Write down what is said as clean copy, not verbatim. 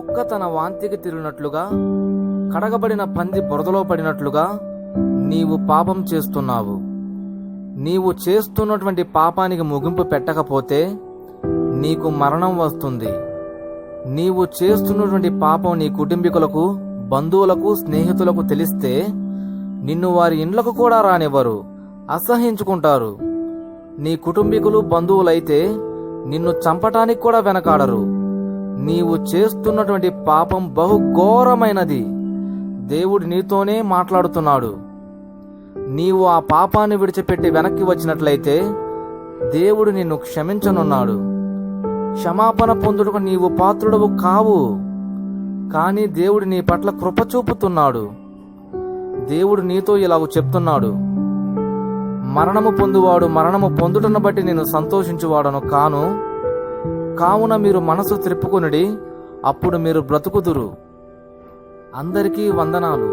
కుక్క తన వాంతికి తిరిగినట్లుగా, కడగబడిన పంది బురదలో పడినట్లుగా నీవు పాపం చేస్తున్నావు. నీవు చేస్తున్నటువంటి పాపానికి ముగింపు పెట్టకపోతే నీకు మరణం వస్తుంది. నీవు చేస్తున్నటువంటి పాపం నీ కుటుంబీకులకు, బంధువులకు, స్నేహితులకు తెలిస్తే నిన్ను వారి ఇండ్లకు కూడా రానివ్వరు, అసహ్యించుకుంటారు. నీ కుటుంబీకులు, బంధువులైతే నిన్ను చంపటానికి కూడా వెనకాడరు. నీవు చేస్తున్నటువంటి పాపం బహుఘోరమైనది. దేవుడు నీతోనే మాట్లాడుతున్నాడు. నీవు ఆ పాపాన్ని విడిచిపెట్టి వెనక్కి వచ్చినట్లయితే దేవుడు నిన్ను క్షమించనున్నాడు. క్షమాపణ పొందుటకు నీవు పాత్రుడవు కావు, కానీ దేవుడు నీ పట్ల కృప చూపుతున్నాడు. దేవుడు నీతో ఇలాగ చెప్తున్నాడు, మరణము పొందువాడు మరణము పొందుటను బట్టి నేను సంతోషించువాడను కాను. కావున మీరు మనసు త్రిప్పుకొనుడి, అప్పుడు మీరు బ్రతుకుదురు. అందరికీ వందనాలు.